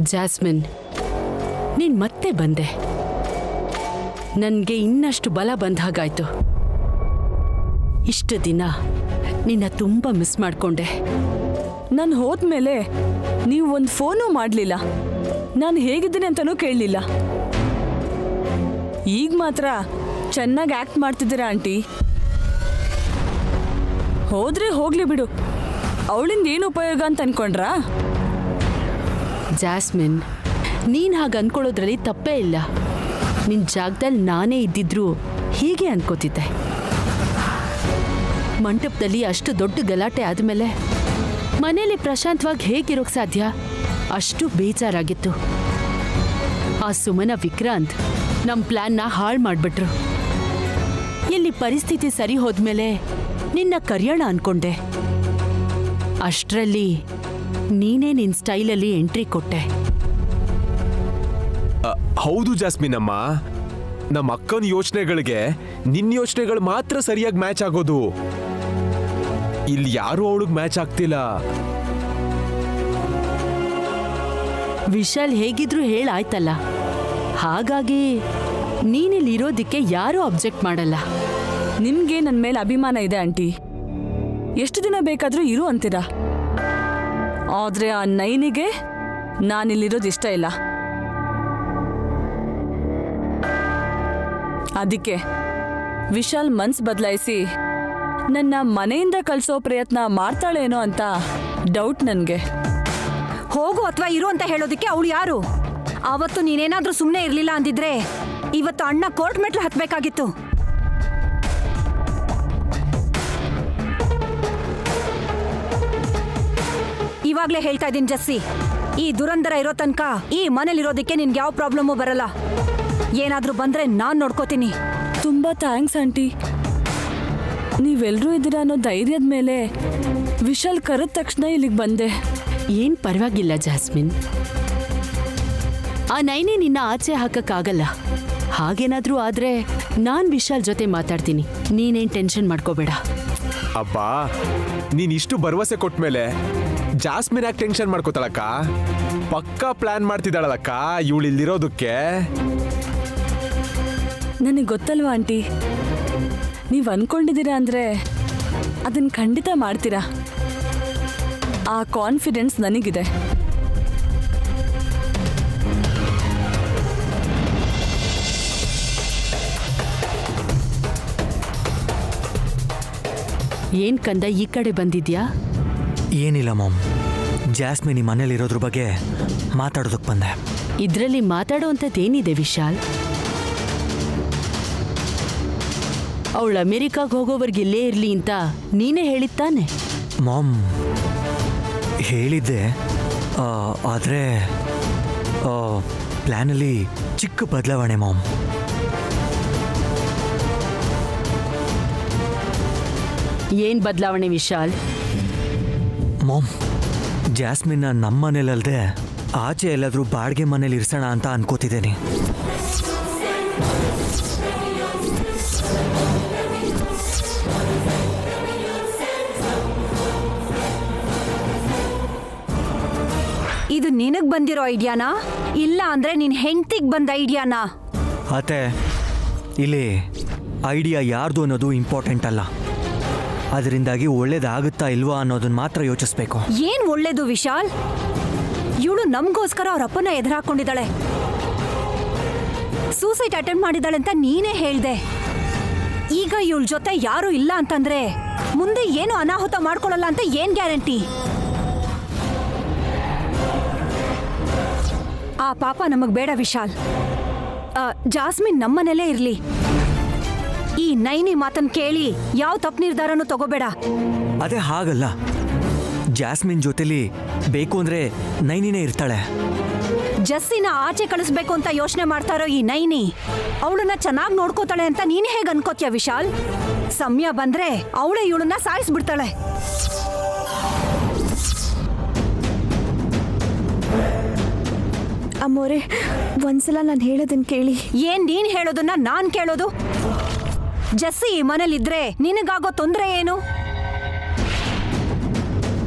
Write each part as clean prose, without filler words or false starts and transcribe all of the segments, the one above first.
Jasmine, ನೀನ್ ಮತ್ತೆ ಬಂದೆ. ನನ್ಗೆ ಇನ್ನಷ್ಟು ಬಲ ಬಂದ ಹಾಗಾಯ್ತು. ಇಷ್ಟು ದಿನ ನಿನ್ನ ತುಂಬಾ ಮಿಸ್ ಮಾಡ್ಕೊಂಡೆ. ನಾನು ಹೋದ್ಮೇಲೆ ನೀವು ಒಂದು ಫೋನು ಮಾಡಲಿಲ್ಲ, ನಾನು ಹೇಗಿದ್ದೀನಿ ಅಂತಲೂ ಕೇಳಲಿಲ್ಲ. ಈಗ ಮಾತ್ರ ಚೆನ್ನಾಗಿ ಆ್ಯಕ್ಟ್ ಮಾಡ್ತಿದ್ದೀರಾ ಆಂಟಿ. ಹೋದ್ರೆ ಹೋಗ್ಲಿ ಬಿಡು, ಅವಳಿಂದ ಏನು ಉಪಯೋಗ ಅಂತ ಅನ್ಕೊಂಡ್ರಾ? ಜಾಸ್ಮಿನ್, ನೀನ್ ಹಾಗೆ ಅನ್ಕೊಳ್ಳೋದ್ರಲ್ಲಿ ತಪ್ಪೇ ಇಲ್ಲ. ನಿನ್ ಜಾಗದಲ್ಲಿ ನಾನೇ ಇದ್ದಿದ್ರು ಹೀಗೆ ಅನ್ಕೋತಿದ್ದೆ. ಮಂಟಪದಲ್ಲಿ ಅಷ್ಟು ದೊಡ್ಡ ಗಲಾಟೆ ಆದಮೇಲೆ ಮನೇಲಿ ಪ್ರಶಾಂತವಾಗಿ ಹೇಗಿರೋಕ್ ಸಾಧ್ಯ? ಅಷ್ಟು ಬೇಜಾರಾಗಿತ್ತು. ಆ ಸುಮನ ವಿಕ್ರಾಂತ್ ನಮ್ಮ ಪ್ಲಾನ್ನ ಹಾಳು ಮಾಡಿಬಿಟ್ರು. ಇಲ್ಲಿ ಪರಿಸ್ಥಿತಿ ಸರಿ ಹೋದ್ಮೇಲೆ ನಿನ್ನ ಕರೆಯೋಣ ಅನ್ಕೊಂಡೆ. ಅಷ್ಟರಲ್ಲಿ ನೀನೇ ನಿನ್ನ ಸ್ಟೈಲಲ್ಲಿ ಎಂಟ್ರಿ ಕೊಟ್ಟೆ. ಹೌದು ಜಾಸ್ಮಿನ್ ಅಮ್ಮ, ನಮ್ಮ ಅಕ್ಕನ ಯೋಚನೆಗಳಿಗೆ ನಿನ್ನ ಯೋಚನೆಗಳು ಮಾತ್ರ ಸರಿಯಾಗಿ ಮ್ಯಾಚ್ ಆಗೋದು. ಇಲ್ಲಿ ಯಾರು ಅವಳಿಗೆ ಮ್ಯಾಚ್ ಆಗ್ತಿಲ್ಲ. ವಿಶಾಲ್ ಹೇಗಿದ್ರು ಹೇಳಾಯ್ತಲ್ಲ, ಹಾಗಾಗಿ ನೀನಿಲ್ಲಿರೋದಕ್ಕೆ ಯಾರೂ ಅಬ್ಜೆಕ್ಟ್ ಮಾಡಲ್ಲ. ನಿಮ್ಗೆ ನನ್ನ ಮೇಲೆ ಅಭಿಮಾನ ಇದೆ ಆಂಟಿ, ಎಷ್ಟು ದಿನ ಬೇಕಾದರೂ ಇರು ಅಂತೀರಾ. ಆದರೆ ಆ ನೈನಿಗೆ ನಾನಿಲ್ಲಿರೋದು ಇಷ್ಟ ಇಲ್ಲ. ಅದಕ್ಕೆ ವಿಶಾಲ್ ಮನ್ಸು ಬದಲಾಯಿಸಿ ನನ್ನ ಮನೆಯಿಂದ ಕಳಿಸೋ ಪ್ರಯತ್ನ ಮಾಡ್ತಾಳೇನೋ ಅಂತ ಡೌಟ್ ನನಗೆ. ಹೋಗು ಅಥವಾ ಇರು ಅಂತ ಹೇಳೋದಕ್ಕೆ ಅವಳು ಯಾರು? ಆವತ್ತು ನೀನೇನಾದ್ರೂ ಸುಮ್ಮನೆ ಇರಲಿಲ್ಲ ಅಂದಿದ್ರೆ ಇವತ್ತು ಅಣ್ಣ ಕೋರ್ಟ್ ಮೆಟ್ಲು ಹತ್ಬೇಕಾಗಿತ್ತು. ಇವಾಗ್ಲೇ ಹೇಳ್ತಾ ಇದ್ದೀನಿ ಜಸ್ಸಿ, ಈ ದುರಂಧರ ಇರೋ ತನಕ ಈ ಮನೇಲಿರೋದಕ್ಕೆ ನಿನ್ಗೆ ಯಾವ ಪ್ರಾಬ್ಲಮ್ಮು ಬರಲ್ಲ. ಏನಾದ್ರೂ ಬಂದ್ರೆ ನಾನ್ ನೋಡ್ಕೋತೀನಿ. ತುಂಬಾ ಥ್ಯಾಂಕ್ಸ್ ಆಂಟಿ. ನೀವೆಲ್ಲರೂ ಇದ್ದೀರಾ ಅನ್ನೋ ಧೈರ್ಯದ ಮೇಲೆ ವಿಶಾಲ್ ಕರೆದ ತಕ್ಷಣ ಇಲ್ಲಿಗೆ ಬಂದೆ. ಏನ್ ಪರವಾಗಿಲ್ಲ ಜಾಸ್ಮಿನ್, ಆ ನೈನೇ ನಿನ್ನ ಆಚೆ ಹಾಕಕ್ಕಾಗಲ್ಲ. ಹಾಗೇನಾದ್ರೂ ಆದ್ರೆ ನಾನ್ ವಿಶಾಲ್ ಜೊತೆ ಮಾತಾಡ್ತೀನಿ, ನೀನೇನ್ ಟೆನ್ಷನ್ ಮಾಡ್ಕೋಬೇಡ. ಅಬ್ಬಾ, ನೀನ್ ಇಷ್ಟು ಭರವಸೆ ಕೊಟ್ಮೇಲೆ ಜಾಸ್ಮಿನ್ ಯಾಕೆ ಟೆನ್ಷನ್ ಮಾಡ್ಕೋತಾಳಕ್ಕ? ಪಕ್ಕಾ ಪ್ಲಾನ್ ಮಾಡ್ತಿದ್ದಾಳಕ್ಕ ಇವಳು ಇಲ್ಲಿರೋದಕ್ಕೆ. ನನಗೆ ಗೊತ್ತಲ್ವಾ ಆಂಟಿ, ನೀವು ಅನ್ಕೊಂಡಿದ್ದೀರಾ ಅಂದರೆ ಅದನ್ನು ಖಂಡಿತ ಮಾಡ್ತೀರಾ. ಆ ಕಾನ್ಫಿಡೆನ್ಸ್ ನನಗಿದೆ. ಏನ್ ಕಂದ ಈ ಕಡೆ ಬಂದಿದ್ಯಾ? ಏನಿಲ್ಲ ಮಾಮ್, ಜಾಸ್ಮಿನ್ ಈ ಮನೇಲಿರೋದ್ರ ಬಗ್ಗೆ ಮಾತಾಡೋದಕ್ಕೆ ಬಂದೆ. ಇದರಲ್ಲಿ ಮಾತಾಡೋವಂಥದ್ದೇನಿದೆ ವಿಶಾಲ್? ಅವಳು ಅಮೆರಿಕಾಗೆ ಹೋಗೋವರೆಗೆ ಇಲ್ಲೇ ಇರಲಿ ಅಂತ ನೀನೇ ಹೇಳಿದ್ದಾನೆ. ಮಾಮ್, ಹೇಳಿದ್ದೆ, ಆದರೆ ಪ್ಲ್ಯಾನಲ್ಲಿ ಚಿಕ್ಕ ಬದಲಾವಣೆ ಮಾಮ್. ಏನ್ ಬದಲಾವಣೆ ವಿಶಾಲ್? ಮಾಮ್, ಜಾಸ್ಮಿನ್ನ ನಮ್ಮ ಮನೇಲಲ್ದೆ ಆಚೆ ಎಲ್ಲಾದರೂ ಬಾಡಿಗೆ ಮನೇಲಿ ಇರ್ಸೋಣ ಅಂತ ಅನ್ಕೋತಿದ್ದೇನೆ. ಇದು ನಿನಗ್ ಬಂದಿರೋ ಐಡಿಯಾನಾ, ಇಲ್ಲ ಅಂದ್ರೆ ನಿನ್ ಹೆಂಡತಿಗ್ ಬಂದ ಐಡಿಯಾನಾ? ಅತ್ತೆ, ಇಲ್ಲಿ ಐಡಿಯಾ ಯಾರ್ದು ಅನ್ನೋದು ಇಂಪಾರ್ಟೆಂಟ್ ಅಲ್ಲ, ಅದರಿಂದಾಗಿ ಒಳ್ಳೇದಾಗುತ್ತಾ ಇಲ್ವಾ ಅನ್ನೋದನ್ನ ಮಾತ್ರ ಯೋಚಿಸ್ಬೇಕು. ಏನ್ ಒಳ್ಳೇದು ವಿಶಾಲ್? ಇವಳು ನಮ್ಗೋಸ್ಕರ ಅವ್ರ ಅಪ್ಪನ ಎದುರಾಕೊಂಡಿದ್ದಾಳೆ, ಸೂಸೈಡ್ ಅಟೆಂಪ್ಟ್ ಮಾಡಿದಾಳೆ ಅಂತ ನೀನೇ ಹೇಳ್ದೆ. ಈಗ ಇವಳ ಜೊತೆ ಯಾರು ಇಲ್ಲ ಅಂತಂದ್ರೆ ಮುಂದೆ ಏನು ಅನಾಹುತ ಮಾಡ್ಕೊಳ್ಳಲ್ಲ ಅಂತ ಏನ್ ಗ್ಯಾರಂಟಿ? ಆ ಪಾಪ ನಮಗ್ ಬೇಡ ವಿಶಾಲ್. ಜಾಸ್ಮಿನ್ ನಮ್ಮನೇಲೇ ಇರ್ಲಿ. ಈ ನೈನಿ ಮಾತನ್ ಕೇಳಿ ಯಾವ ತಪ್ಪು ನಿರ್ಧಾರನೂ ತಗೋಬೇಡ. ಅದೇ ಹಾಗಲ್ಲ, ಜಾಸ್ಮಿನ್ ಜೊತೆಲಿ ಬೇಕು ಅಂದ್ರೆ ನೈನಿನೇ ಇರ್ತಾಳೆ. ಜಸ್ಸಿನ ಆಚೆ ಕಳಿಸ್ಬೇಕು ಅಂತ ಯೋಚನೆ ಮಾಡ್ತಾ ಇರೋ ಈ ನೈನಿ ಅವಳನ್ನ ಚೆನ್ನಾಗಿ ನೋಡ್ಕೋತಾಳೆ ಅಂತ ನೀನ್ ಹೇಗ್ ಅನ್ಕೋತ್ಯ ವಿಶಾಲ್? ಸಮಯ ಬಂದ್ರೆ ಅವಳೇ ಇವಳನ್ನ ಸಾಯಿಸ್ಬಿಡ್ತಾಳೆ. ಅಮ್ಮೋರೆ, ಒಂದ್ಸಲ ನಾನು ಹೇಳೋದನ್ನ ಕೇಳಿ. ಏನ್ ನೀನ್ ಹೇಳೋದನ್ನ ನಾನ್ ಕೇಳೋದು? ಜಸ್ಸಿ ಈ ಮನೇಲಿದ್ರೆ ನಿನಗಾಗೋ ತೊಂದರೆ ಏನು?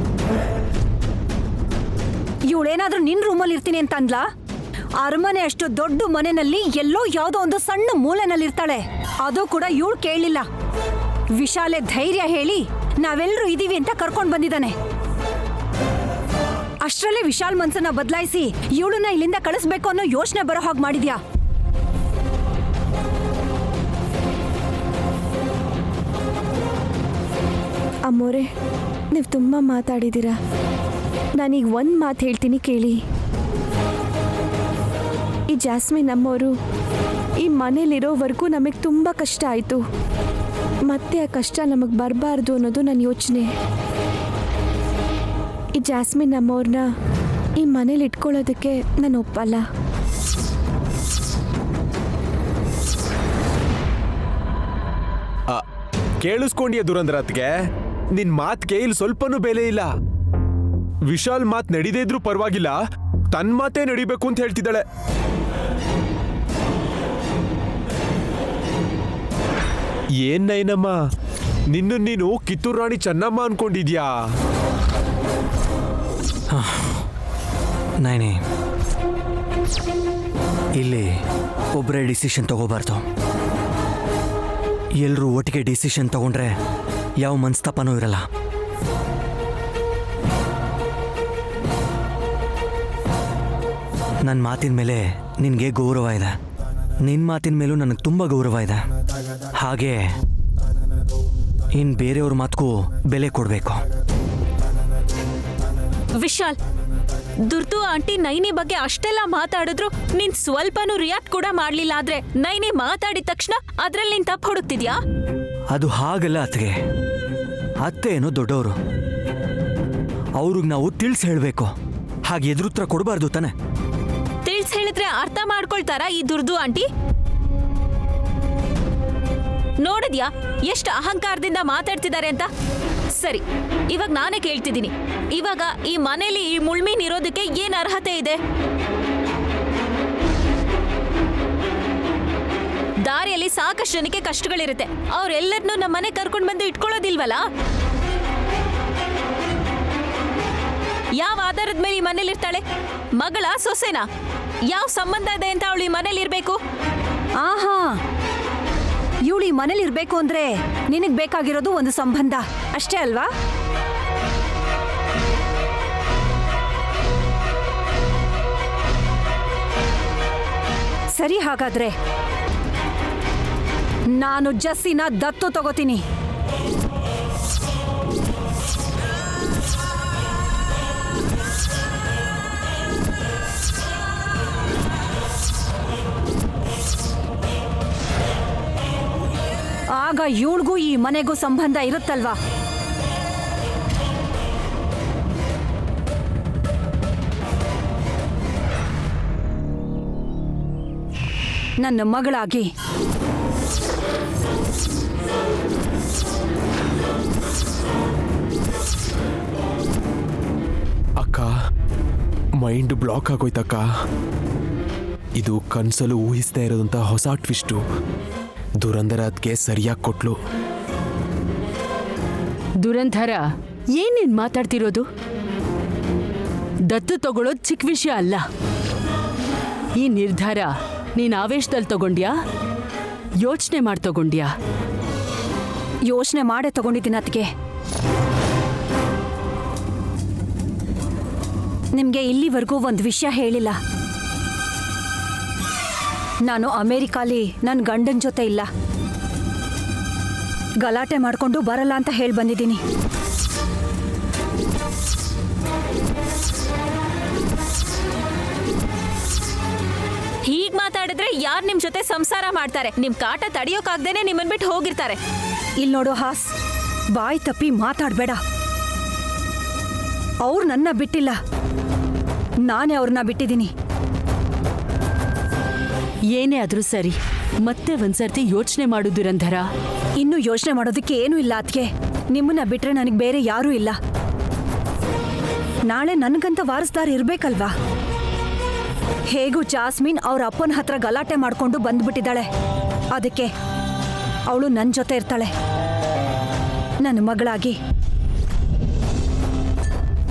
ಇವಳೇನಾದ್ರೂ ನಿನ್ ರೂಮಲ್ಲಿ ಇರ್ತೀನಿ ಅಂತ ಅಂದ್ಲಾ? ಅರಮನೆ ಅಷ್ಟು ದೊಡ್ಡ ಮನೆಯಲ್ಲಿ ಎಲ್ಲೋ ಯಾವುದೋ ಒಂದು ಸಣ್ಣ ಮೂಲೆನಲ್ಲಿ ಇರ್ತಾಳೆ. ಅದು ಕೂಡ ಇವಳು ಕೇಳಲಿಲ್ಲ. ವಿಶಾಲೆ ಧೈರ್ಯ ಹೇಳಿ ನಾವೆಲ್ಲರೂ ಇದೀವಿ ಅಂತ ಕರ್ಕೊಂಡು ಬಂದಿದ್ದಾನೆ. ಅಷ್ಟರಲ್ಲೇ ವಿಶಾಲ್ ಮನ್ಸನ್ನ ಬದಲಾಯಿಸಿ ಇವಳನ್ನ ಇಲ್ಲಿಂದ ಕಳಿಸ್ಬೇಕು ಅನ್ನೋ ಯೋಚನೆ ಬರೋ ಹಾಗೆ ಮಾಡಿದ್ಯಾ? ಅಮ್ಮೋರೆ, ನೀವು ತುಂಬ ಮಾತಾಡಿದ್ದೀರಾ. ನಾನೀಗ ಒಂದು ಮಾತು ಹೇಳ್ತೀನಿ ಕೇಳಿ. ಈ ಜಾಸ್ಮಿನ್ ಅಮ್ಮೋರು ಈ ಮನೇಲಿರೋವರೆಗೂ ನಮಗೆ ತುಂಬ ಕಷ್ಟ ಆಯಿತು. ಮತ್ತೆ ಆ ಕಷ್ಟ ನಮಗೆ ಬರಬಾರ್ದು ಅನ್ನೋದು ನನ್ನ ಯೋಚನೆ. ಈ ಜಾಸ್ಮಿನ್ ಅಮ್ಮವ್ರನ್ನ ಈ ಮನೇಲಿ ಇಟ್ಕೊಳ್ಳೋದಕ್ಕೆ ನಾನು ಒಪ್ಪಲ್ಲ. ಕೇಳಿಸ್ಕೊಂಡ್ಯ ದುರಂದ್ರತ್ಗೆ? ನಿನ್ ಮಾತ್ಗೆ ಇಲ್ಲಿ ಸ್ವಲ್ಪನೂ ಬೆಲೆ ಇಲ್ಲ. ವಿಶಾಲ್ ಮಾತ್ ನಡೀದೇ ಇದ್ರೂ ಪರವಾಗಿಲ್ಲ, ತನ್ ಮಾತೇ ನಡಿಬೇಕು ಅಂತ ಹೇಳ್ತಿದ್ದಾಳೆ. ಏನ್ ನೈನಮ್ಮ, ನೀನು ಕಿತ್ತೂರು ರಾಣಿ ಚೆನ್ನಮ್ಮ ಅನ್ಕೊಂಡಿದ್ಯಾ? ನೈನಿ, ಇಲ್ಲಿ ಒಬ್ಬರೇ ಡಿಸಿಷನ್ ತಗೋಬಾರ್ದು. ಎಲ್ಲರೂ ಒಟ್ಟಿಗೆ ಡಿಸಿಷನ್ ತಗೊಂಡ್ರೆ ಯಾವ ಮನಸ್ತಾಪನೂ ಇರಲ್ಲ. ನನ್ನ ಮಾತಿನ ಮೇಲೆ ನಿನಗೆ ಗೌರವ ಇದೆ, ನಿನ್ನ ಮಾತಿನ ಮೇಲೂ ನನಗೆ ತುಂಬ ಗೌರವ ಇದೆ. ಹಾಗೆ ಇನ್ನು ಬೇರೆಯವ್ರ ಮಾತಕ್ಕೂ ಬೆಲೆ ಕೊಡಬೇಕು. ವಿಶಾಲ್, ದುರ್ದು ಆಂಟಿ ನೈನಿ ಬಗ್ಗೆ ಅಷ್ಟೆಲ್ಲ ಮಾತಾಡಿದ್ರು ನೀನ್ ಸ್ವಲ್ಪನೂ ರಿಯಾಕ್ಟ್ ಕೂಡ ಮಾಡ್ಲಿಲ್ಲ. ಆದ್ರೆ ನೈನಿ ಮಾತಾಡಿದ ತಕ್ಷಣ ಅದ್ರಲ್ಲಿ ನೀನ್ ತಪ್ಪು ಹುಡುಕ್ತಿದ್ಯಾ? ಅದು ಹಾಗಲ್ಲ ಅತ್ತಿಗೆ. ಅತ್ತೆ ಏನೋ ದೊಡ್ಡವರು, ಅವ್ರಿಗೆ ನಾವು ತಿಳಿಸಿ ಹೇಳಬೇಕು. ಹಾಗೆ ಎದುರುತ್ತರ ಕೊಡಬಾರ್ದು ತಾನೆ? ತಿಳ್ಸ್ ಹೇಳಿದ್ರೆ ಅರ್ಥ ಮಾಡ್ಕೊಳ್ತಾರ ಈ ದುರ್ದು ಆಂಟಿ? ನೋಡಿದ್ಯಾ ಎಷ್ಟು ಅಹಂಕಾರದಿಂದ ಮಾತಾಡ್ತಿದ್ದಾರೆ ಅಂತ? ಸರಿ, ಇವಾಗ ನಾನೇ ಕೇಳ್ತಿದ್ದೀನಿ, ಇವಾಗ ಈ ಮನೇಲಿ ಈ ಮುಳ್ಮೀನ್ ಇರೋದಕ್ಕೆ ಏನ್ ಅರ್ಹತೆ ಇದೆ? ದಾರಿಯಲ್ಲಿ ಸಾಕಷ್ಟು ಜನಕ್ಕೆ ಕಷ್ಟಗಳಿರುತ್ತೆ, ಅವ್ರೆಲ್ಲರನ್ನೂ ನಮ್ಮ ಮನೆ ಕರ್ಕೊಂಡು ಬಂದು ಇಟ್ಕೊಳ್ಳೋದಿಲ್ವಲ್ಲ? ಯಾವ ಆಧಾರದ ಮೇಲೆ ಈ ಮನೇಲಿ ಇರ್ತಾಳೆ? ಮಗಳ ಸೊಸೆನಾ? ಯಾವ ಸಂಬಂಧ ಇದೆ ಅಂತ ಅವಳು ಈ ಮನೇಲಿ ಇರ್ಬೇಕು? ಆಹಾ, ಇವಳು ಈ ಮನೇಲಿ ಇರ್ಬೇಕು ಅಂದ್ರೆ ನಿನಗ್ ಬೇಕಾಗಿರೋದು ಒಂದು ಸಂಬಂಧ ಅಷ್ಟೇ ಅಲ್ವಾ? ಸರಿ, ಹಾಗಾದ್ರೆ ನಾನು ಜಸ್ಸಿನ ದತ್ತು ತಗೋತೀನಿ. ಆಗ ಇವಳಿಗೂ ಈ ಮನೆಗೂ ಸಂಬಂಧ ಇರುತ್ತಲ್ವಾ? ನನ್ನ ಮಗಳಾಗಿ ಅಕ್ಕ, ಮೈಂಡ್ ಬ್ಲಾಕ್ ಆಗೋಯ್ತಕ್ಕ. ಇದು ಕನ್ಸಲು ಊಹಿಸ್ತಾ ಇರೋದಂತ ಹೊಸ ಟ್ವಿಸ್ಟು ದುರಂಧರ ಅದಕ್ಕೆ ಸರಿಯಾಗಿ ಕೊಟ್ಲು. ದುರಂಧರ, ಏನ್ ನೀನ್ ಮಾತಾಡ್ತಿರೋದು? ದತ್ತು ತಗೊಳ್ಳೋದು ಚಿಕ್ಕ ವಿಷಯ ಅಲ್ಲ. ಈ ನಿರ್ಧಾರ ನೀನ್ ಆವೇಶದಲ್ಲಿ ತಗೊಂಡ್ಯಾ, ಯೋಚನೆ ಮಾಡಿ ತಗೊಂಡ್ಯಾ? ಯೋಚನೆ ಮಾಡೇ ತಗೊಂಡಿದ್ದೀನಿ ಅದಕ್ಕೆ. ನಿಮ್ಗೆ ಇಲ್ಲಿವರೆಗೂ ಒಂದು ವಿಷಯ ಹೇಳಿಲ್ಲ. ನಾನು ಅಮೆರಿಕಾಲಿ ನನ್ನ ಗಂಡನ ಜೊತೆ ಇಲ್ಲ, ಗಲಾಟೆ ಮಾಡಿಕೊಂಡು ಬರಲ್ಲ ಅಂತ ಹೇಳಿ ಬಂದಿದ್ದೀನಿ. ಹೀಗ್ ಮಾತಾಡಿದ್ರೆ ಯಾರು ನಿಮ್ ಜೊತೆ ಸಂಸಾರ ಮಾಡ್ತಾರೆ? ನಿಮ್ ಕಾಟ ತಡಿಯೋಕಾಗ್ದೇನೆ ನಿಮ್ಮನ್ ಬಿಟ್ಟು ಹೋಗಿರ್ತಾರೆ. ಇಲ್ಲಿ ನೋಡು ಹಾಸ್, ಬಾಯಿ ತಪ್ಪಿ ಮಾತಾಡಬೇಡ. ಅವ್ರು ನನ್ನ ಬಿಟ್ಟಿಲ್ಲ, ನಾನೇ ಅವ್ರನ್ನ ಬಿಟ್ಟಿದ್ದೀನಿ. ಏನೇ ಆದ್ರೂ ಸರಿ, ಮತ್ತೆ ಒಂದ್ಸರ್ತಿ ಯೋಚನೆ ಮಾಡು ದುರಂಧರ. ಇನ್ನು ಯೋಚನೆ ಮಾಡೋದಕ್ಕೆ ಏನೂ ಇಲ್ಲ ಅದಕ್ಕೆ. ನಿಮ್ಮನ್ನ ಬಿಟ್ರೆ ನನಗೆ ಬೇರೆ ಯಾರೂ ಇಲ್ಲ. ನಾಳೆ ನನಗಂತ ವಾರಸ್ದಾರ ಇರ್ಬೇಕಲ್ವಾ? ಹೇಗೂ ಜಾಸ್ಮಿನ್ ಅವ್ರ ಅಪ್ಪನ ಹತ್ರ ಗಲಾಟೆ ಮಾಡ್ಕೊಂಡು ಬಂದ್ಬಿಟ್ಟಿದ್ದಾಳೆ. ಅದಕ್ಕೆ ಅವಳು ನನ್ನ ಜೊತೆ ಇರ್ತಾಳೆ ನನ್ನ ಮಗಳಾಗಿ.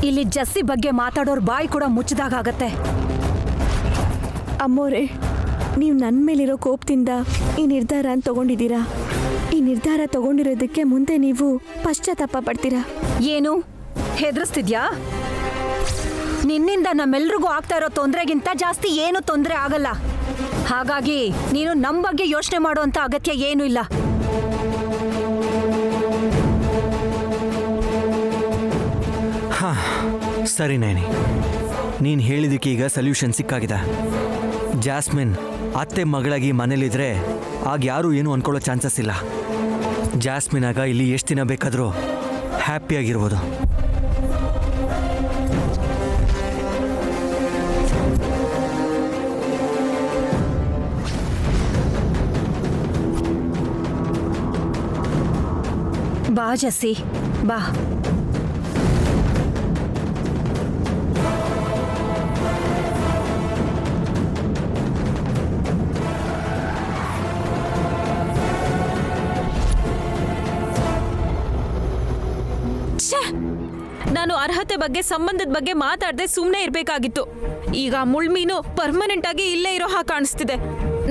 ಇಲ್ಲಿ ಜಸ್ಸಿ ಬಗ್ಗೆ ಮಾತಾಡೋರ್ ಬಾಯಿ ಕೂಡ ಮುಚ್ಚಿದಾಗತ್ತೆ. ಅಮ್ಮೋರೆ, ನೀವು ನನ್ನ ಮೇಲಿರೋ ಕೋಪದಿಂದ ಈ ನಿರ್ಧಾರ ತಗೊಂಡಿದ್ದೀರಾ. ಈ ನಿರ್ಧಾರ ತಗೊಂಡಿರೋದಕ್ಕೆ ಮುಂದೆ ನೀವು ಪಶ್ಚಾತ್ತಾಪ ಪಡ್ತೀರಾ. ಏನು ಹೆದರ್ಸ್ತಿದ್ಯಾ? ನಿನ್ನಿಂದ ನಮ್ಮೆಲ್ರಿಗೂ ಆಗ್ತಾ ಇರೋ ತೊಂದರೆಗಿಂತ ಜಾಸ್ತಿ ಏನು ತೊಂದರೆ ಆಗಲ್ಲ. ಹಾಗಾಗಿ ನೀನು ನಮ್ಮ ಬಗ್ಗೆ ಯೋಚನೆ ಮಾಡುವಂತ ಅಗತ್ಯ ಏನೂ ಇಲ್ಲ. ಹಾಂ, ಸರಿ ನೈನಿ, ನೀನು ಹೇಳಿದ್ದಕ್ಕೆ ಈಗ ಸೊಲ್ಯೂಷನ್ ಸಿಕ್ಕಾಗಿದೆ. ಜಾಸ್ಮಿನ್ ಅತ್ತೆ ಮಗಳಾಗಿ ಮನೇಲಿದ್ರೆ ಆಗ ಯಾರೂ ಏನು ಅನ್ಕೊಳ್ಳೋ ಚಾನ್ಸಸ್ ಇಲ್ಲ. ಜಾಸ್ಮಿನ್ ಆಗ ಇಲ್ಲಿ ಎಷ್ಟು ದಿನ ಬೇಕಾದರೂ ಹ್ಯಾಪಿಯಾಗಿರ್ಬೋದು. ಬಾ ಜಸ್ಸಿ, ಬಾ. ನಾನು ಅರ್ಹತೆ ಬಗ್ಗೆ, ಸಂಬಂಧದ ಬಗ್ಗೆ ಮಾತಾಡದೆ ಸುಮ್ಮನೆ ಇರ್ಬೇಕಾಗಿತ್ತು. ಈಗ ಮುಳ್ಮೀನು ಪರ್ಮನೆಂಟ್ ಆಗಿ ಇಲ್ಲೇ ಇರೋ ಹಾಗೆ ಕಾಣಿಸ್ತಿದೆ.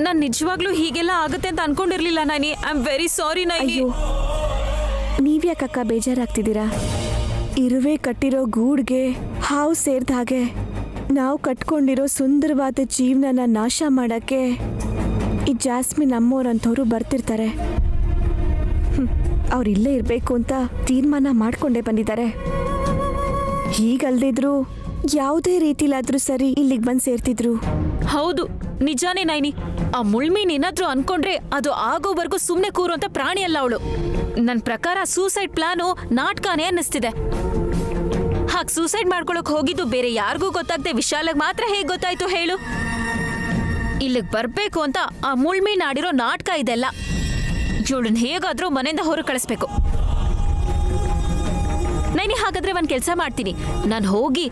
ನಾನು ನಿಜವಾಗ್ಲೂ ಹೀಗೆಲ್ಲ ಆಗುತ್ತೆ ಅಂತ ಅನ್ಕೊಂಡಿರ್ಲಿಲ್ಲ Naini. I am very sorry Naini. ಅಯ್ಯೋ, ನೀವ್ಯಾಕಕ್ಕ ಬೇಜಾರಾಗ್ತಿದ್ದೀರಾ? ಇರುವೆ ಕಟ್ಟಿರೋ ಗೂಡ್ಗೆ ಹಾವು ಸೇರ್ದ ಹಾಗೆ ನಾವು ಕಟ್ಕೊಂಡಿರೋ ಸುಂದರವಾದ ಜೀವನನ ನಾಶ ಮಾಡಕ್ಕೆ ಈ ಜಾಸ್ಮಿನ್ ಅಮ್ಮೋರಂಥವ್ರು ಬರ್ತಿರ್ತಾರೆ. ಅವ್ರು ಇಲ್ಲೇ ಇರಬೇಕು ಅಂತ ತೀರ್ಮಾನ ಮಾಡ್ಕೊಂಡೇ ಬಂದಿದ್ದಾರೆ. ಹೀಗಲ್ದಿದ್ರು ಯಾವುದೇ ರೀತಿಲಾದ್ರೂ ಸರಿ ಇಲ್ಲಿಗೆ ಬಂದು ಸೇರ್ತಿದ್ರು. ಹೌದು, ನಿಜಾನೇ ನೈನಿ. ಆ ಮುಳ್ಮೀನ್ ಏನಾದ್ರೂ ಅನ್ಕೊಂಡ್ರೆ ಅದು ಆಗೋವರೆಗೂ ಸುಮ್ಮನೆ ಕೂರುವಂತ ಪ್ರಾಣಿ ಅಲ್ಲ ಅವಳು. ನನ್ನ ಪ್ರಕಾರ ಸೂಸೈಡ್ ಪ್ಲಾನು ನಾಟಕನೇ ಅನ್ನಿಸ್ತಿದೆ. ಹಾಗೆ ಸೂಸೈಡ್ ಮಾಡ್ಕೊಳಕ್ ಹೋಗಿದ್ದು ಬೇರೆ ಯಾರಿಗೂ ಗೊತ್ತಾಗದೆ ವಿಶಾಲಗ್ ಮಾತ್ರ ಹೇಗೆ ಗೊತ್ತಾಯ್ತು ಹೇಳು? ಇಲ್ಲಿಗೆ ಬರ್ಬೇಕು ಅಂತ ಆ ಮುಳ್ಮೀನ್ ಆಡಿರೋ ನಾಟಕ ಇದೆಲ್ಲ. ಇವಳನ್ನ ಹೇಗಾದ್ರೂ ಮನೆಯಿಂದ ಹೊರ ಕಳಿಸ್ಬೇಕು. ನೈನಿ, ಹಾಗಾದ್ರೆ ಒಂದ್ ಕೆಲಸ ಮಾಡ್ತೀನಿ. ನಾನು ಹೋಗಿ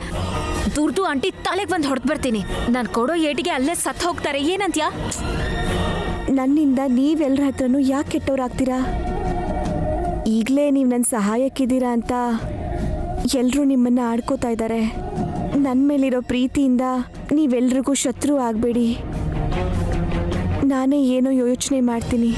ದುರ್ದು ಆಂಟಿ ತಲೆಗೆ ಬಂದು ಹೊಡೆದು ಬರ್ತೀನಿ. ನಾನು ಕೊಡೋ ಏಟಿಗೆ ಅಲ್ಲೇ ಸತ್ತು ಹೋಗ್ತಾರೆ. ಏನಂತ್ಯಾ? ನನ್ನಿಂದ ನೀವೆಲ್ಲರ ಹತ್ರನೂ ಯಾಕೆ ಕೆಟ್ಟವ್ರಾಗ್ತೀರಾ? ಈಗಲೇ ನೀವು ನನ್ನ ಸಹಾಯಕ್ಕಿದ್ದೀರಾ ಅಂತ ಎಲ್ಲರೂ ನಿಮ್ಮನ್ನ ಆಡ್ಕೋತಾ ಇದ್ದಾರೆ. ನನ್ನ ಮೇಲಿರೋ ಪ್ರೀತಿಯಿಂದ ನೀವೆಲ್ರಿಗೂ ಶತ್ರು ಆಗಬೇಡಿ. ನಾನೇ ಏನೋ ಯೋಚನೆ ಮಾಡ್ತೀನಿ.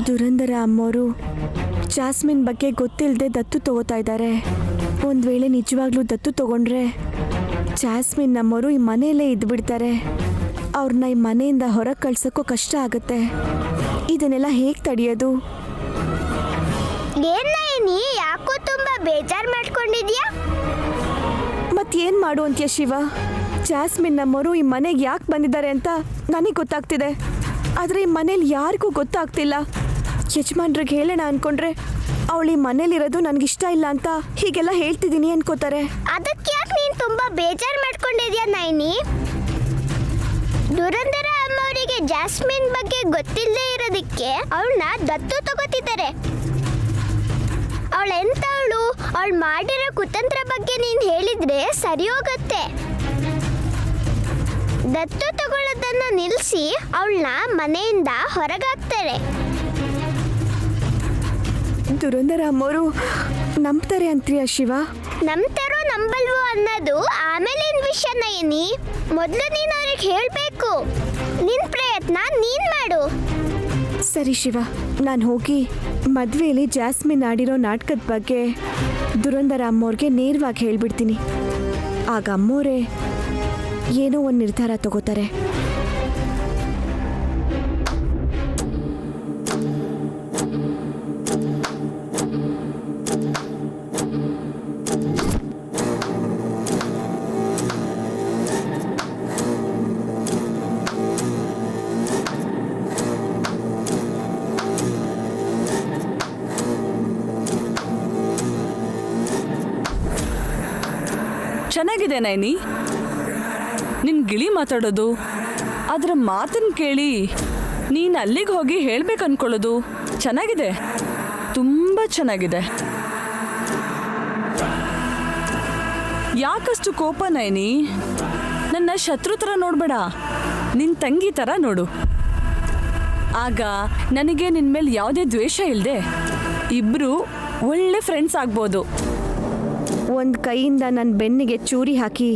ದುರಂದರ ಅಮ್ಮೋರು ಜಾಸ್ಮಿನ್ ಬಗ್ಗೆ ಗೊತ್ತಿಲ್ಲದೆ ದತ್ತು ತಗೋತಾ ಇದ್ದಾರೆ. ಒಂದು ವೇಳೆ ನಿಜವಾಗ್ಲೂ ದತ್ತು ತಗೊಂಡ್ರೆ ಜಾಸ್ಮಿನ್ ನಮ್ಮವರು ಈ ಮನೆಯಲ್ಲೇ ಇದ್ಬಿಡ್ತಾರೆ. ಅವ್ರನ್ನ ಈ ಮನೆಯಿಂದ ಹೊರಗೆ ಕಳ್ಸೋಕ್ಕೂ ಕಷ್ಟ ಆಗುತ್ತೆ. ಇದನ್ನೆಲ್ಲ ಹೇಗೆ ತಡೆಯೋದು? ನೀ ಯಾಕೋ ತುಂಬಾ ಬೇಜಾರು ಮಾಡ್ಕೊಂಡಿದ್ಯಾ? ಮತ್ತೇನು ಮಾಡು ಅಂತ್ಯ ಶಿವ? ಜಾಸ್ಮಿನ್ ನಮ್ಮವರು ಈ ಮನೆಗೆ ಯಾಕೆ ಬಂದಿದ್ದಾರೆ ಅಂತ ನನಗೆ ಗೊತ್ತಾಗ್ತಿದೆ. ಆದರೆ ಈ ಮನೇಲಿ ಯಾರಿಗೂ ಗೊತ್ತಾಗ್ತಿಲ್ಲ. ಯಜಮಾನ್ರಿಗೆ ಹೇಳೋಣ ಅನ್ಕೊಂಡ್ರೆ ಅವಳು ಈ ಮನೇಲಿರೋದು ನನಗಿಷ್ಟ ಇಲ್ಲ ಅಂತ ಹೀಗೆಲ್ಲ ಹೇಳ್ತಿದ್ದೀನಿ ಅನ್ಕೋತಾರೆ. ಅದಕ್ಕೆ ಯಾಕೆ ನೀನು ತುಂಬಾ ಬೇಜಾರು ಮಾಡ್ಕೊಂಡಿದ್ಯಾ ನೈನಿ? ದುರಂದರ ಅಮ್ಮವರಿಗೆ ಜಾಸ್ಮಿನ್ ಬಗ್ಗೆ ಗೊತ್ತಿಲ್ಲದೆ ಇರೋದಕ್ಕೆ ಅವಳನ್ನ ದತ್ತು ತಗೋತಿದ್ದಾರೆ. ಅವಳೆಂತವಳು? ಅವಳು ಮಾಡಿರೋ ಕುತಂತ್ರ ಬಗ್ಗೆ ನೀನು ಹೇಳಿದ್ರೆ ಸರಿ ಹೋಗುತ್ತೆ. ದತ್ತು ತಗೊಳ್ಳೋದನ್ನ ನಿಲ್ಲಿಸಿ ಅವಳನ್ನ ಮನೆಯಿಂದ ಹೊರಗಾಕ್ತಾರೆ. ದುರಂದರ ಅಮ್ಮವರು ನಂಬ್ತಾರೆ ಅಂತೀಯ ಶಿವ? ನಂಬ್ತಾರೋ ನಂಬಲ್ವೋ ಅನ್ನೋದು ಆಮೇಲಿನ ವಿಷಯ ನಯನಿ. ಮೊದಲು ನೀನು ಅವ್ರಿಗೆ ಹೇಳಬೇಕು. ನಿನ್ನ ಪ್ರಯತ್ನ ನೀನು ಮಾಡು. ಸರಿ ಶಿವ, ನಾನು ಹೋಗಿ ಮದುವೆಯಲ್ಲಿ ಜಾಸ್ಮಿನ್ ಆಡಿರೋ ನಾಟಕದ ಬಗ್ಗೆ ದುರಂದರ ಅಮ್ಮವ್ರಿಗೆ ನೇರವಾಗಿ ಹೇಳ್ಬಿಡ್ತೀನಿ. ಆಗ ಅಮ್ಮೋರೇ ಏನೋ ಒಂದು ನಿರ್ಧಾರ ತಗೋತಾರೆ. ಚೆನ್ನಾಗಿದೆ ನೈನಿ, ನಿನ್ ಗಿಳಿ ಮಾತಾಡೋದು. ಅದರ ಮಾತನ್ನು ಕೇಳಿ ನೀನ್ ಅಲ್ಲಿಗೆ ಹೋಗಿ ಹೇಳ್ಬೇಕು ಅನ್ಕೊಳ್ಳೋದು ಚೆನ್ನಾಗಿದೆ, ತುಂಬಾ ಚೆನ್ನಾಗಿದೆ. ಯಾಕಷ್ಟು ಕೋಪ ನೈನಿ? ನನ್ನ ಶತ್ರು ಥರ ನೋಡ್ಬೇಡ, ನಿನ್ ತಂಗಿ ಥರ ನೋಡು. ಆಗ ನನಗೆ ನಿನ್ ಮೇಲೆ ಯಾವುದೇ ದ್ವೇಷ ಇಲ್ಲದೆ ಇಬ್ರು ಒಳ್ಳೆ ಫ್ರೆಂಡ್ಸ್ ಆಗ್ಬೋದು. ಒಂದು ಕೈಯಿಂದ ನನ್ನ ಬೆನ್ನಿಗೆ ಚೂರಿ ಹಾಕಿ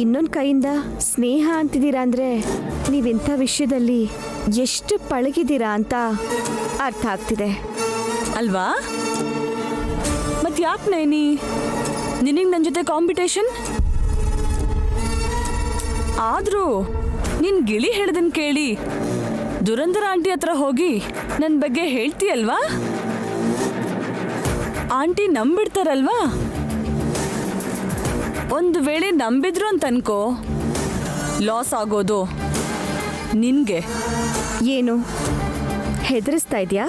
ಇನ್ನೊಂದು ಕೈಯಿಂದ ಸ್ನೇಹ ಅಂತಿದ್ದೀರಾ ಅಂದರೆ ನೀವಿಂಥ ವಿಷಯದಲ್ಲಿ ಎಷ್ಟು ಪಳಗಿದ್ದೀರಾ ಅಂತ ಅರ್ಥ ಆಗ್ತಿದೆ ಅಲ್ವಾ? ಮತ್ ಯಾಕೆ ನೈನಿ ನಿನಗೆ ನನ್ನ ಜೊತೆ ಕಾಂಪಿಟೇಷನ್? ಆದ್ರೂ ನಿನ್ ಗಿಳಿ ಹೇಳ್ದನ್ ಕೇಳಿ ದುರಂಧರ ಆಂಟಿ ಹತ್ರ ಹೋಗಿ ನನ್ನ ಬಗ್ಗೆ ಹೇಳ್ತೀಯಲ್ವಾ? ಆಂಟಿ ನಂಬಿಡ್ತಾರಲ್ವಾ? ಒಂದು ವೇಳೆ ನಂಬಿದ್ರು ಅಂತ ಅನ್ಕೋ, ಲಾಸ್ ಆಗೋದು ನಿನ್ಗೆ. ಏನು ಹೆದರಿಸ್ತಾ ಇದೆಯಾ?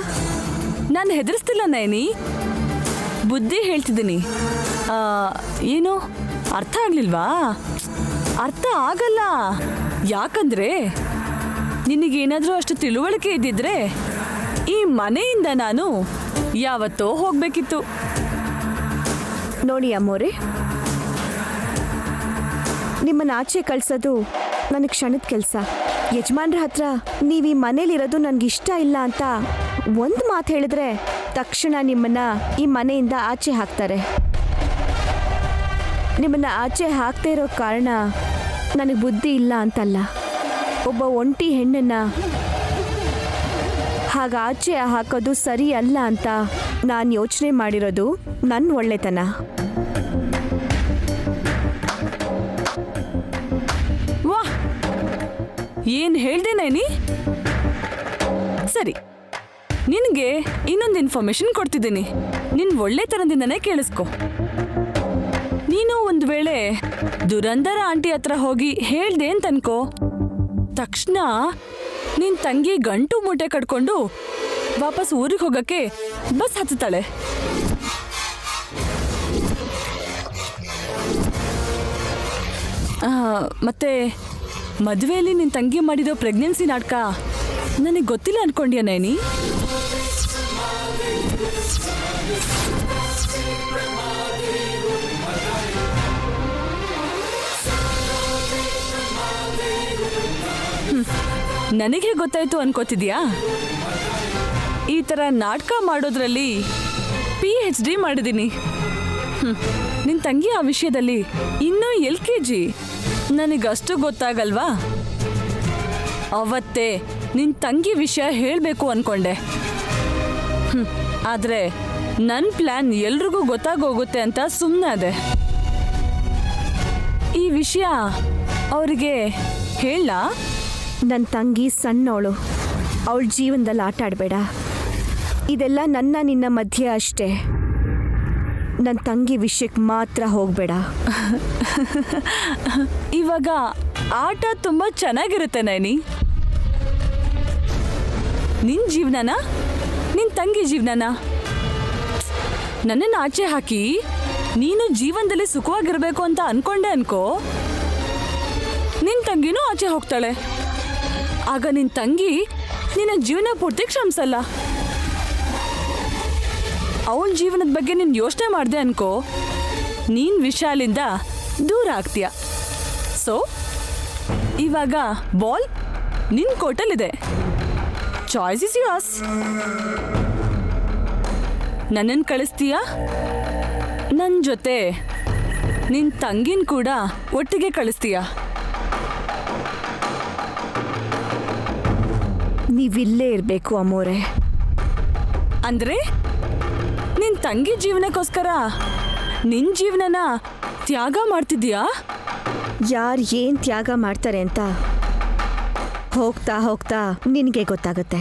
ನಾನು ಹೆದರಿಸ್ತಿಲ್ಲ ನೈನಿ, ಬುದ್ಧಿ ಹೇಳ್ತಿದ್ದೀನಿ. ಏನು ಅರ್ಥ ಆಗ್ಲಿಲ್ವಾ? ಅರ್ಥ ಆಗಲ್ಲ. ಯಾಕಂದ್ರೆ ನಿನಗೇನಾದ್ರೂ ಅಷ್ಟು ತಿಳುವಳಿಕೆ ಇದ್ದಿದ್ರೆ ಈ ಮನೆಯಿಂದ ನಾನು ಯಾವತ್ತೋ ಹೋಗ್ಬೇಕಿತ್ತು. ನೋಡಿ ಅಮ್ಮೋರೆ, ನಿಮ್ಮನ್ನ ಆಚೆ ಕಳ್ಸೋದು ನನಗೆ ಕ್ಷಣದ ಕೆಲಸ. ಯಜಮಾನ್ರ ಹತ್ರ ನೀವು ಈ ಮನೇಲಿರೋದು ನನಗಿಷ್ಟ ಇಲ್ಲ ಅಂತ ಒಂದು ಮಾತು ಹೇಳಿದ್ರೆ ತಕ್ಷಣ ನಿಮ್ಮನ್ನ ಈ ಮನೆಯಿಂದ ಆಚೆ ಹಾಕ್ತಾರೆ. ನಿಮ್ಮನ್ನ ಆಚೆ ಹಾಕ್ತಾ ಇರೋ ಕಾರಣ ನನಗೆ ಬುದ್ಧಿ ಇಲ್ಲ ಅಂತಲ್ಲ. ಒಬ್ಬ ಒಂಟಿ ಹೆಣ್ಣನ್ನ ಹಾಗೆ ಆಚೆ ಹಾಕೋದು ಸರಿ ಅಲ್ಲ ಅಂತ ನಾನು ಯೋಚನೆ ಮಾಡಿರೋದು ನನ್ನ ಒಳ್ಳೆತನ. ವಾಹ್, ಏನ್ ಹೇಳ್ದೆ ನೈನಿ? ಸರಿ, ನಿನಗೆ ಇನ್ನೊಂದು ಇನ್ಫಾರ್ಮೇಶನ್ ಕೊಡ್ತಿದ್ದೀನಿ. ನಿನ್ ಒಳ್ಳೆತನದಿಂದನೇ ಕೇಳಿಸ್ಕೊ. ನೀನು ಒಂದು ವೇಳೆ ದುರಂಧರ ಆಂಟಿ ಹತ್ರ ಹೋಗಿ ಹೇಳ್ದೆ ಅಂತ ಅನ್ಕೋ, ತಕ್ಷಣ ನಿನ್ ತಂಗಿ ಗಂಟು ಮೂಟೆ ಕಟ್ಕೊಂಡು ವಾಪಸ್ ಊರಿಗೆ ಹೋಗಕ್ಕೆ ಬಸ್ ಹತ್ತುತ್ತಾಳೆ. ಮತ್ತೆ ಮದುವೆಯಲ್ಲಿ ನಿನ್ ತಂಗಿ ಮಾಡಿರೋ ಪ್ರೆಗ್ನೆನ್ಸಿ ನಾಟಕ ನನಗೆ ಗೊತ್ತಿಲ್ಲ ಅನ್ಕೊಂಡ್ಯಾ ನೈನಿ? ನನಗೆ ಗೊತ್ತಾಯ್ತು ಅನ್ಕೋತಿದ್ಯಾ? ಈ ಥರ ನಾಟಕ ಮಾಡೋದ್ರಲ್ಲಿ PhD ಮಾಡಿದ್ದೀನಿ. ನಿನ್ನ ತಂಗಿ ಆ ವಿಷಯದಲ್ಲಿ ಇನ್ನೂ LKG. ನನಗಷ್ಟು ಗೊತ್ತಾಗಲ್ವಾ? ಅವತ್ತೇ ನಿನ್ನ ತಂಗಿ ವಿಷಯ ಹೇಳಬೇಕು ಅನ್ಕೊಂಡೆ. ಆದರೆ ನನ್ನ ಪ್ಲ್ಯಾನ್ ಎಲ್ರಿಗೂ ಗೊತ್ತಾಗೋಗುತ್ತೆ ಅಂತ ಸುಮ್ಮನೆ ಅದೆ. ಈ ವಿಷಯ ಅವರಿಗೆ ಹೇಳ? ನನ್ನ ತಂಗಿ ಸಣ್ಣವಳು, ಅವಳ ಜೀವನದಲ್ಲಿ ಆಟ ಆಡಬೇಡ. ಇದೆಲ್ಲ ನನ್ನ ನಿನ್ನ ಮಧ್ಯೆ ಅಷ್ಟೇ. ನನ್ನ ತಂಗಿ ವಿಷಯಕ್ಕೆ ಮಾತ್ರ ಹೋಗಬೇಡ. ಇವಾಗ ಆಟ ತುಂಬ ಚೆನ್ನಾಗಿರುತ್ತೆ ನೈನಿ. ನಿನ್ನ ಜೀವನನ, ನಿನ್ನ ತಂಗಿ ಜೀವನನ ನನ್ನನ್ನು ಆಚೆ ಹಾಕಿ ನೀನು ಜೀವನದಲ್ಲಿ ಸುಖವಾಗಿರಬೇಕು ಅಂತ ಅನ್ಕೊಂಡೆ ಅನ್ಕೋ, ನಿನ್ನ ತಂಗಿನೂ ಆಚೆ ಹೋಗ್ತಾಳೆ. ಆಗ ನಿನ್ನ ತಂಗಿ ನಿನ್ನ ಜೀವನ ಪೂರ್ತಿ ಕ್ಷಮಿಸಲ್ಲ. ಅವಳ ಜೀವನದ ಬಗ್ಗೆ ನೀನು ಯೋಚನೆ ಮಾಡಿದೆ ಅನ್ಕೋ, ನೀನು ವಿಶಾಲಿಂದ ದೂರ ಆಗ್ತೀಯ. ಸೊ ಇವಾಗ ಬಾಲ್ ನಿನ್ನ ಕೋರ್ಟಲ್ಲಿದೆ. Choice is yours. ನನ್ನನ್ನು ಕಳಿಸ್ತೀಯಾ? ನನ್ನ ಜೊತೆ ನಿನ್ನ ತಂಗಿನ ಕೂಡ ಒಟ್ಟಿಗೆ ಕಳಿಸ್ತೀಯಾ? ನೀವಿಲ್ಲೇ ಇರಬೇಕು ಅಮ್ಮೋರೆ. ಅಂದ್ರೆ ನಿನ್ನ ತಂಗಿ ಜೀವನಕ್ಕೋಸ್ಕರ ನಿನ್ನ ಜೀವನನ ತ್ಯಾಗ ಮಾಡ್ತಿದ್ಯಾ? ಯಾರು ಏನು ತ್ಯಾಗ ಮಾಡ್ತಾರೆ ಅಂತ ಹೋಗ್ತಾ ಹೋಗ್ತಾ ನಿನಗೆ ಗೊತ್ತಾಗುತ್ತೆ.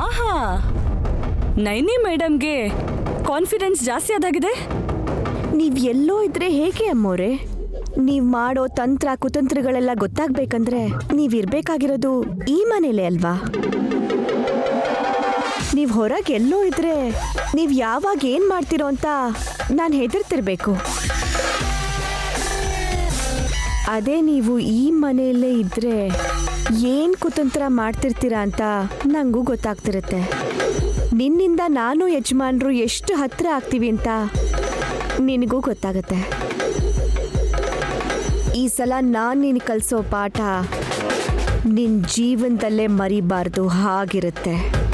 ಆಹಾ, ನೈನಿ ಮೇಡಮ್ಗೆ ಕಾನ್ಫಿಡೆನ್ಸ್ ಜಾಸ್ತಿ ಆದಾಗಿದೆ. ನೀವು ಎಲ್ಲೋ ಇದ್ರೆ ಹೇಗೆ ಅಮ್ಮೋರೆ? ನೀವು ಮಾಡೋ ತಂತ್ರ ಕುತಂತ್ರಗಳೆಲ್ಲ ಗೊತ್ತಾಗ್ಬೇಕಂದ್ರೆ ನೀವಿರ್ಬೇಕಾಗಿರೋದು ಈ ಮನೇಲೆ ಅಲ್ವಾ? ನೀವು ಹೊರಗೆ ಎಲ್ಲೋ ಇದ್ರೆ ನೀವು ಯಾವಾಗ ಏನು ಮಾಡ್ತಿರೋ ಅಂತ ನಾನು ಹೆದರ್ತಿರ್ಬೇಕು. ಅದೇ ನೀವು ಈ ಮನೆಯಲ್ಲೇ ಇದ್ರೆ ಏನು ಕುತಂತ್ರ ಮಾಡ್ತಿರ್ತೀರಾ ಅಂತ ನನಗೂ ಗೊತ್ತಾಗ್ತಿರುತ್ತೆ. ನಿನ್ನಿಂದ ನಾನು ಯಜಮಾನ್ರು ಎಷ್ಟು ಹತ್ರ ಆಗ್ತೀವಿ ಅಂತ ನಿನಗೂ ಗೊತ್ತಾಗತ್ತೆ. ಈ ಸಲ ನಾನು ನಿನಗೆ ಕಲಿಸೋ ಪಾಠ ನಿನ್ನ ಜೀವನದಲ್ಲೇ ಮರಿಬಾರ್ದು ಹಾಗಿರುತ್ತೆ.